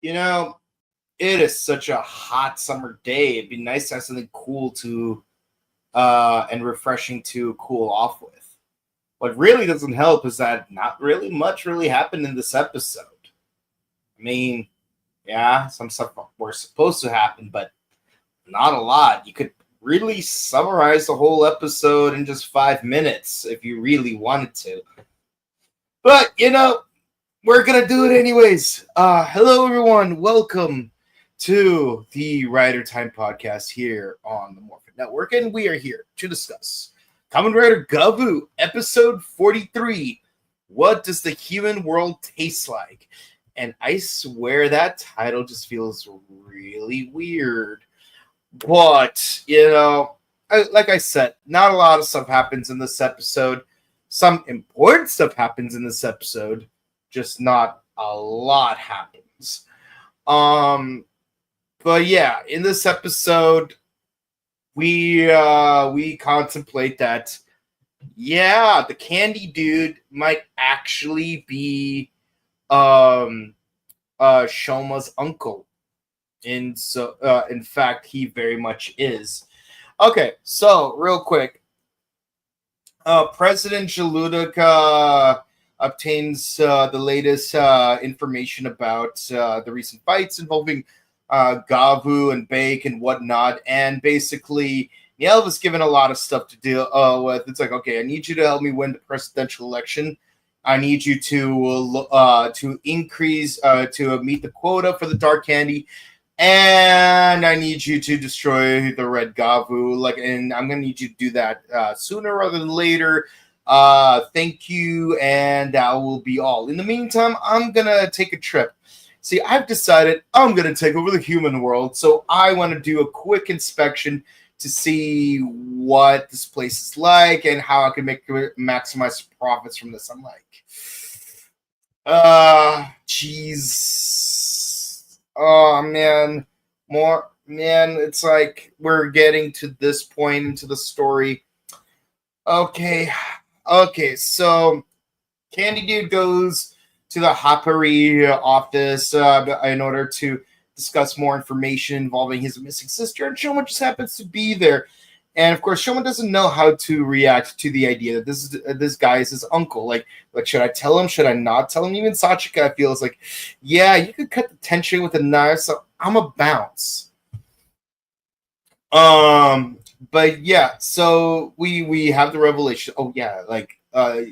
You know, it is such a hot summer day. It'd be nice to have something cool to and refreshing to cool off with. What really doesn't help is that not really much really happened in this episode. I mean, yeah, some stuff were supposed to happen, but not a lot. You could really summarize the whole episode in just 5 minutes if you really wanted to. But we're gonna do it anyways. Hello everyone, welcome to the Rider Time podcast here on the Morphin Network, and we are here to discuss Kamen Rider Gavv, episode 43. What does the human world taste like? And I swear that title just feels really weird. But like I said, not a lot of stuff happens in this episode. Some important stuff happens in this episode, just not a lot happens. But yeah, in this episode, we contemplate that the candy dude might actually be Shoma's uncle. In fact, he very much is. Okay, so real quick, President Jaludic obtains the latest information about the recent fights involving Gavv and Bake and whatnot, and basically Niel was given a lot of stuff to deal with. It's like, okay, I need you to help me win the presidential election. I need you to increase to meet the quota for the dark candy, and I need you to destroy the red Gavv. And I'm gonna need you to do that sooner rather than later. Thank you, and that will be all. In the meantime, I'm gonna take a trip. See, I've decided I'm gonna take over the human world, so I want to do a quick inspection to see what this place is like and how I can maximize profits from this. I'm like, jeez. Oh man, it's like we're getting to this point into the story. Okay, so Candy Dude goes to the Hapari office in order to discuss more information involving his missing sister, and Shoma just happens to be there. And of course, Shoma doesn't know how to react to the idea that this guy is his uncle. Like, should I tell him? Should I not tell him? Even Sachika feels like, yeah, you could cut the tension with a knife, so I'm a bounce. But yeah, so we have the revelation. Oh yeah,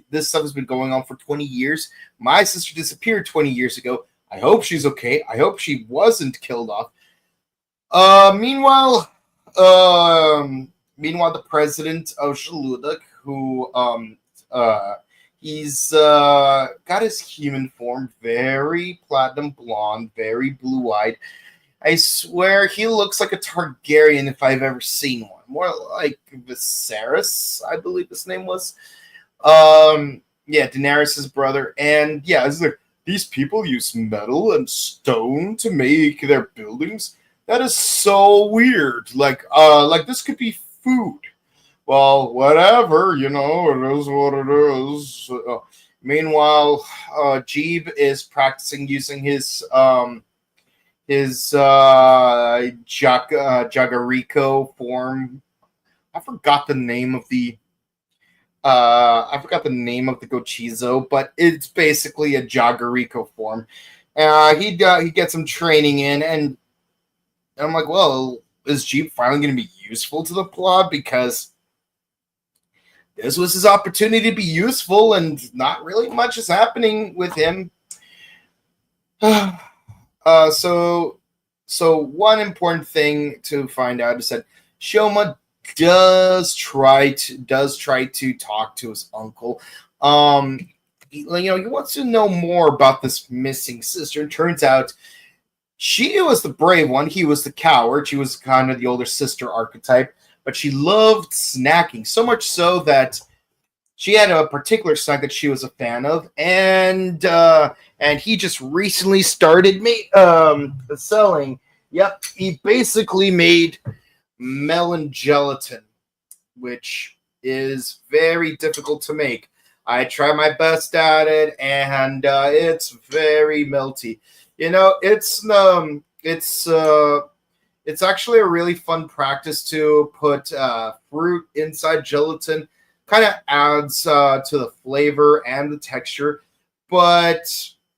this stuff has been going on for 20 years. My sister disappeared 20 years ago. I hope she's okay. I hope she wasn't killed off. Meanwhile, the president of Jaludic, who he's got his human form, very platinum blonde, very blue-eyed. I swear he looks like a Targaryen if I've ever seen one. More like Viserys, I believe his name was. Daenerys' brother. And yeah, it's like, these people use metal and stone to make their buildings. That is so weird. Like this could be food. Well, whatever, it is what it is. Meanwhile, Jeeb is practicing using his Jagariko form. I forgot the name of the Gochizo, but it's basically a Jagariko form. He gets some training in, and I'm like, well, is Jeep finally going to be useful to the plot? Because this was his opportunity to be useful, and not really much is happening with him. So one important thing to find out is that Shoma does try to talk to his uncle. He wants to know more about this missing sister. It turns out she was the brave one. He was the coward. She was kind of the older sister archetype, but she loved snacking, so much so that she had a particular snack that she was a fan of, and he just recently started selling. Yep, he basically made melon gelatin, which is very difficult to make. I try my best at it, and it's very melty. It's actually a really fun practice to put fruit inside gelatin. Kind of adds to the flavor and the texture, but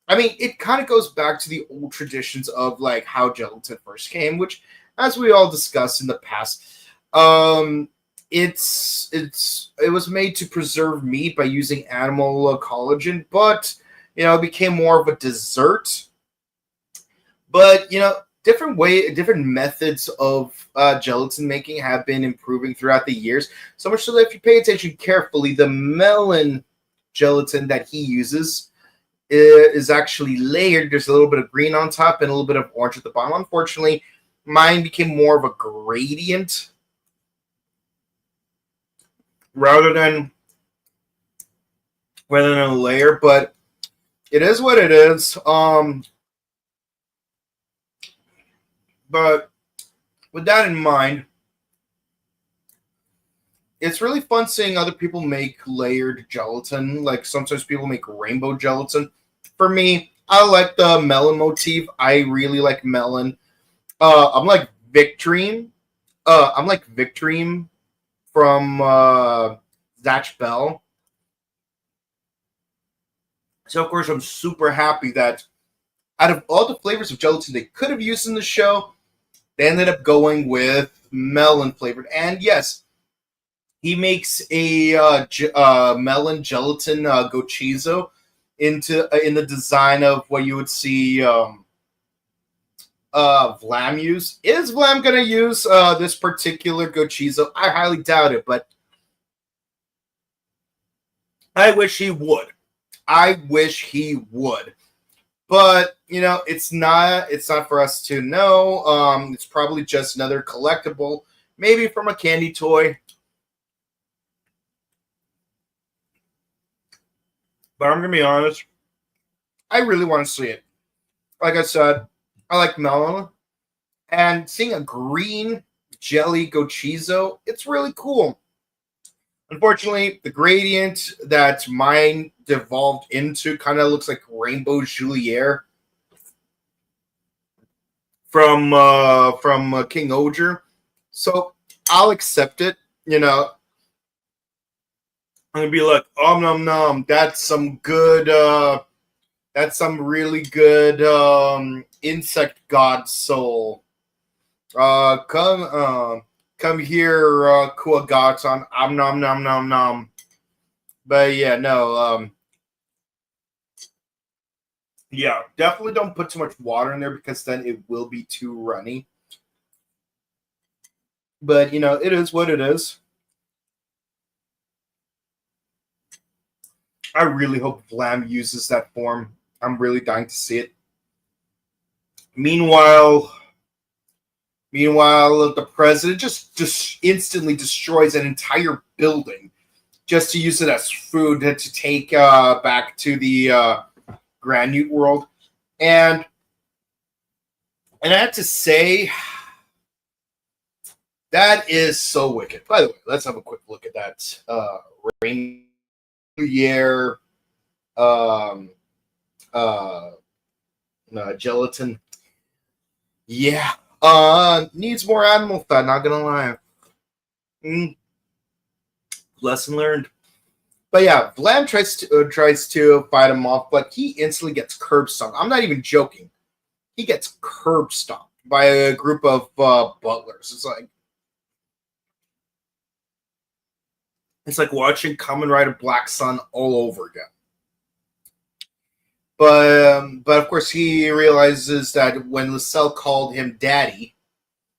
I mean, it kind of goes back to the old traditions of like how gelatin first came, which, as we all discussed in the past, um, it was made to preserve meat by using animal collagen, but it became more of a dessert. But different methods of gelatin making have been improving throughout the years. So much so that if you pay attention carefully, the melon gelatin that he uses is actually layered. There's a little bit of green on top and a little bit of orange at the bottom. Unfortunately, mine became more of a gradient rather than a layer. But it is what it is. But with that in mind, it's really fun seeing other people make layered gelatin. Like sometimes people make rainbow gelatin. For me, I like the melon motif. I really like melon. I'm like Victorine. I'm like Victorine from Zatch Bell. So of course I'm super happy that out of all the flavors of gelatin they could have used in the show, they ended up going with melon flavored. And yes, he makes a melon gelatin gochizo in the design of what you would see Vlam use. Is Vlam gonna use this particular gochizo? I highly doubt it, but I wish he would. But it's not for us to know. It's probably just another collectible, maybe from a candy toy. But I'm gonna be honest, I really want to see it. Like I said, I like melon, and seeing a green jelly gochizo, it's really cool. Unfortunately, the gradient that mine devolved into kind of looks like Rainbow Julier from King Oger. So I'll accept it. I'm gonna be like, oh nom nom, that's some good that's some really good insect god soul. Come here, Kuagatan. Nom nom nom nom. But yeah, no, yeah, definitely don't put too much water in there because then it will be too runny. But it is what it is. I really hope Vlam uses that form. I'm really dying to see it. Meanwhile, the president just instantly destroys an entire building just to use it as food to take back to the Granute world. And I have to say, that is so wicked. By the way, let's have a quick look at that Rain Year gelatin. Yeah. Needs more animal fat, not gonna lie. Lesson learned. But yeah, Vlam tries to fight him off, but he instantly gets curb stomped. I'm not even joking. He gets curb stomped by a group of butlers. It's like watching Kamen Rider Black Sun all over again. But of course he realizes that when Lascelles called him daddy,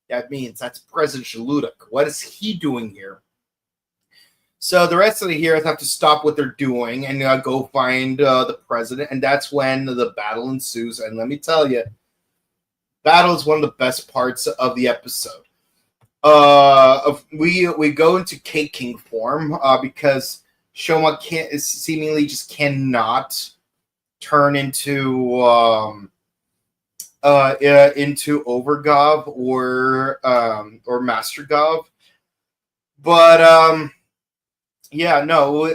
that means that's President Shaludak. What is he doing here? So the rest of the heroes have to stop what they're doing and go find the president, and that's when the battle ensues. And let me tell you, battle is one of the best parts of the episode. We go into Cake King form because Shoma seemingly just cannot turn into Overgov or Master Gavv. But yeah, no,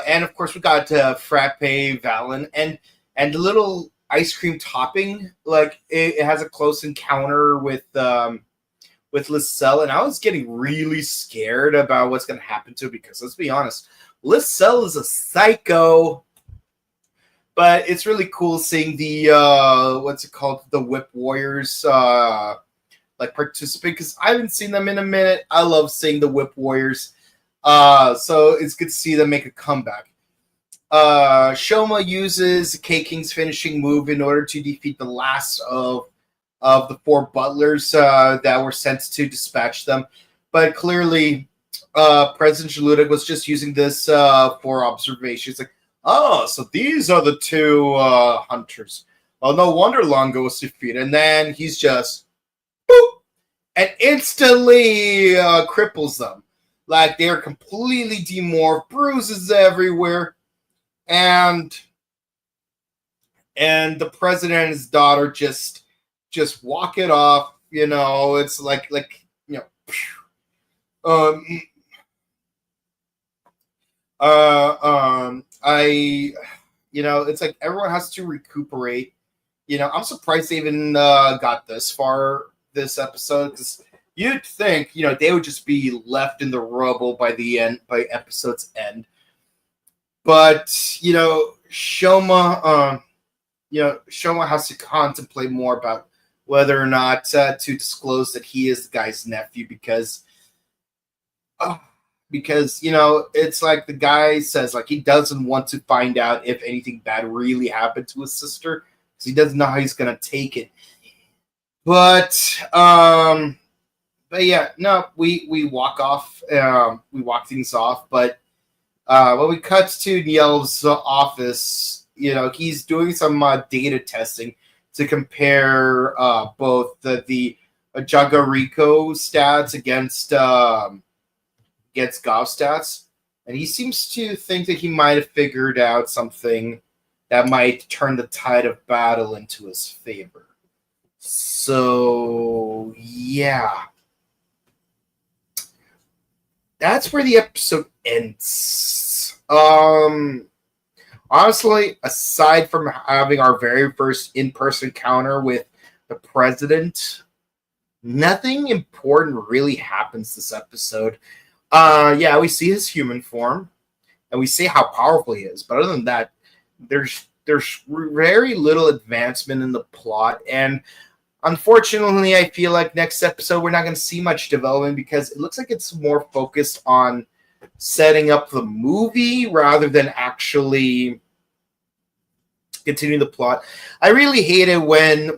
and of course we got Frappe Valen and little ice cream topping. Like it has a close encounter with Lysel, and I was getting really scared about what's going to happen to it because let's be honest, Lysel is a psycho. But it's really cool seeing the what's it called, the Whip Warriors like participate, because I haven't seen them in a minute. I love seeing the Whip Warriors, so it's good to see them make a comeback. Shoma uses K-King's finishing move in order to defeat the last of the four butlers that were sent to dispatch them. But clearly, President Jaludic was just using this for observation. It's like, oh, so these are the two hunters. Well, no wonder Longo was defeated. And then he's just, boop, and instantly cripples them. Like, they're completely demorphed, bruises everywhere. And the president and his daughter just walk it off. You know, it's like you know, it's like everyone has to recuperate. You know, I'm surprised they even got this far this episode, because you'd think, you know, they would just be left in the rubble by episode's end. But, you know, Shoma has to contemplate more about whether or not to disclose that he is the guy's nephew, because you know, it's like the guy says, like, he doesn't want to find out if anything bad really happened to his sister, because he doesn't know how he's gonna take it. But yeah, no, we walk off, we walk things off. But when we cut to Niel's office, you know, he's doing some data testing to compare both the Jagariko stats against Gavv stats, and he seems to think that he might have figured out something that might turn the tide of battle into his favor. So yeah, that's where the episode ends. Honestly, aside from having our very first in-person encounter with the president, nothing important really happens this episode. Yeah, we see his human form, and we see how powerful he is. But other than that, there's very little advancement in the plot. And unfortunately, I feel like next episode we're not going to see much development, because it looks like it's more focused on setting up the movie rather than actually continuing the plot. I really hate it when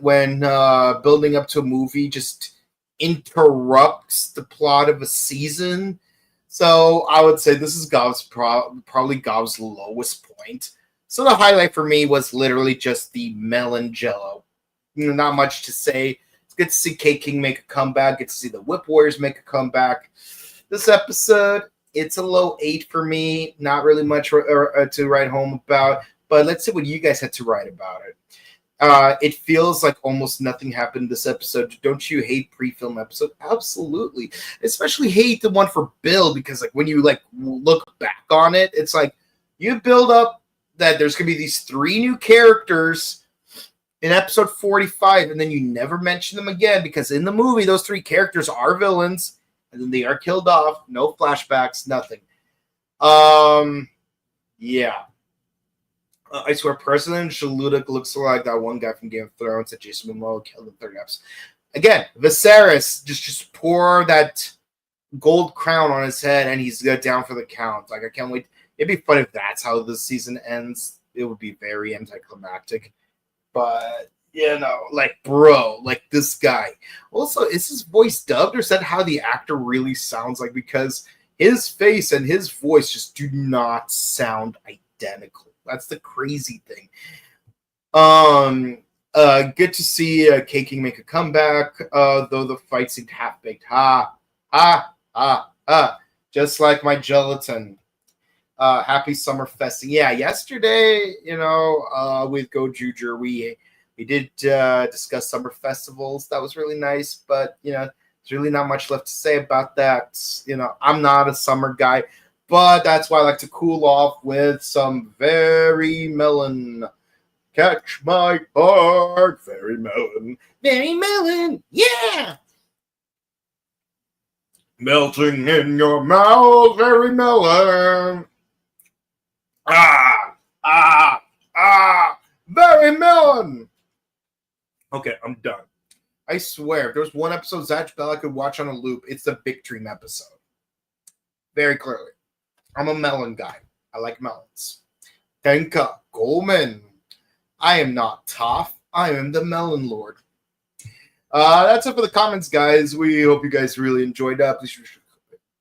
building up to a movie just interrupts the plot of a season. So I would say this is Gavv's probably Gavv's lowest point. So the highlight for me was literally just the melon jello. You know, not much to say. It's good to see K-King make a comeback. Good to see the Whip Warriors make a comeback. This episode, it's a low 8 for me. Not really much to write home about. But let's see what you guys had to write about it. It feels like almost nothing happened this episode. Don't you hate pre-film episode? Absolutely. Especially hate the one for Bill, because like when you like look back on it, it's like you build up that there's gonna be these 3 new characters in episode 45, and then you never mention them again, because in the movie those 3 characters are villains, and then they are killed off. No flashbacks, nothing. Yeah. I swear, President Jaludic looks like that one guy from Game of Thrones that Jason Momoa killed in 30 episodes. Again, Viserys just pour that gold crown on his head, and he's down for the count. Like, I can't wait. It'd be fun if that's how the season ends. It would be very anticlimactic. But, you know, like, bro, like this guy. Also, is his voice dubbed, or is that how the actor really sounds like? Because his face and his voice just do not sound identical. That's the crazy thing. Good to see K-King make a comeback, though the fight seemed half-baked. Just like my gelatin. Happy summer festing. Yeah, yesterday, you know, with Go Juger, we did discuss summer festivals. That was really nice, but, you know, there's really not much left to say about that. You know, I'm not a summer guy, but that's why I like to cool off with some very melon Catch my heart, very melon. Very melon, yeah! Melting in your mouth, very melon. Very melon. Okay, I'm done. I swear, if there's one episode of Zatch Bell I could watch on a loop, it's the Big Dream episode. Very clearly. I'm a melon guy. I like melons. Tenka Goldman. I am not Toph. I am the Melon Lord. That's it for the comments, guys. We hope you guys really enjoyed that.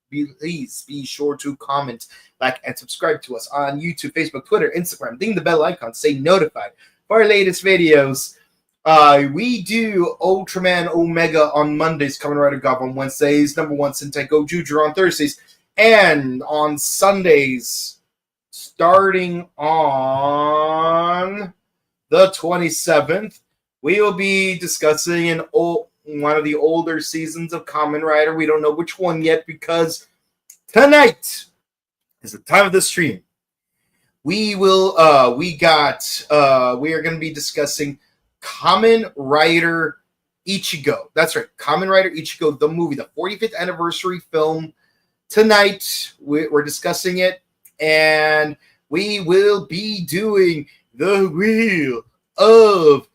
Please be sure to comment, like, and subscribe to us on YouTube, Facebook, Twitter, Instagram. Ding the bell icon. Stay notified for our latest videos. We do Ultraman Omega on Mondays, Kamen Rider Gavv on Wednesdays, #1 Sentai Go Juju on Thursdays, and on Sundays, starting on the 27th, we will be discussing one of the older seasons of Kamen Rider. We don't know which one yet because tonight is the time of the stream. We are going to be discussing Kamen Rider Ichigo. That's right, Kamen Rider Ichigo, the movie, the 45th anniversary film. Tonight, we're discussing it, and we will be doing the Wheel of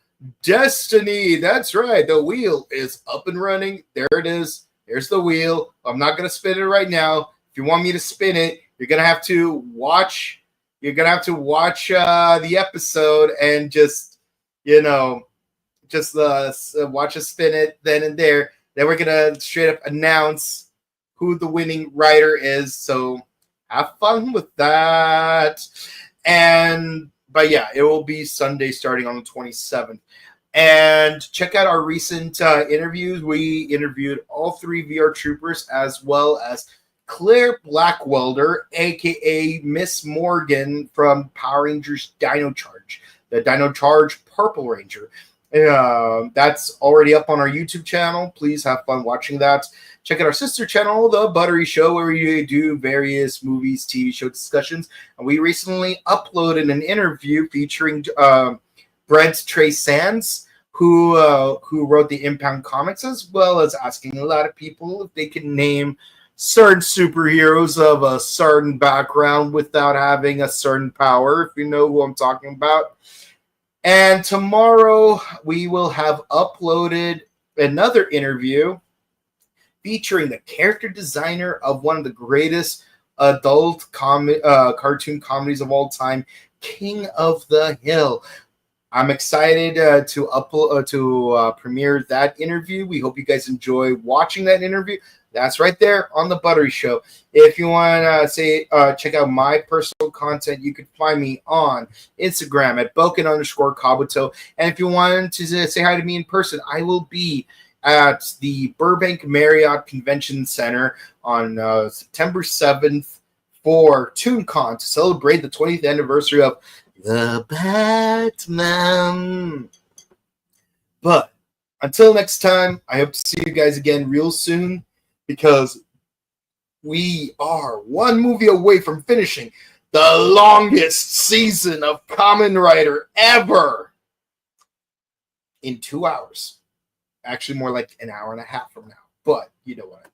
Destiny. That's right, the wheel is up and running. There it is. There's the wheel. I'm not going to spin it right now. If you want me to spin it, you're going to have to watch. You're going to have to watch the episode and just watch us spin it then and there. Then we're going to straight up announce who the winning rider is. So have fun with that. But yeah, it will be Sunday starting on the 27th. And check out our recent interviews. We interviewed all 3 VR troopers as well as Claire Blackwelder, a.k.a. Miss Morgan from Power Rangers Dino Charge, the Dino Charge Purple Ranger. That's already up on our YouTube channel. Please have fun watching that. Check out our sister channel, The Buttery Show, where we do various movies, TV show discussions. And we recently uploaded an interview featuring Brent Trey Sands, who wrote the Impound comics, as well as asking a lot of people if they can name certain superheroes of a certain background without having a certain power, if you know who I'm talking about. And tomorrow we will have uploaded another interview featuring the character designer of one of the greatest adult cartoon comedies of all time, King of the Hill. I'm excited to premiere that interview. We hope you guys enjoy watching that interview. That's right there on The Buttery Show. If you want to check out my personal content, you can find me on Instagram at Boken_Kabuto. And if you want to say hi to me in person, I will be at the Burbank Marriott Convention Center on September 7th for ToonCon to celebrate the 20th anniversary of The Batman. But until next time, I hope to see you guys again real soon, because we are one movie away from finishing the longest season of Kamen Rider ever in 2 hours. Actually, more like an hour and a half from now, but you know what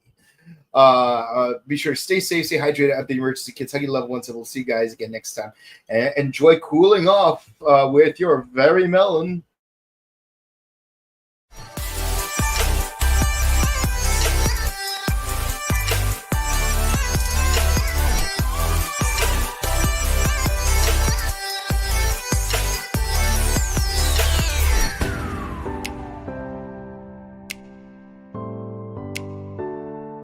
I mean. Be sure to stay safe, stay hydrated at the emergency kits. Hug your loved ones, and we'll see you guys again next time. And enjoy cooling off with your very melon.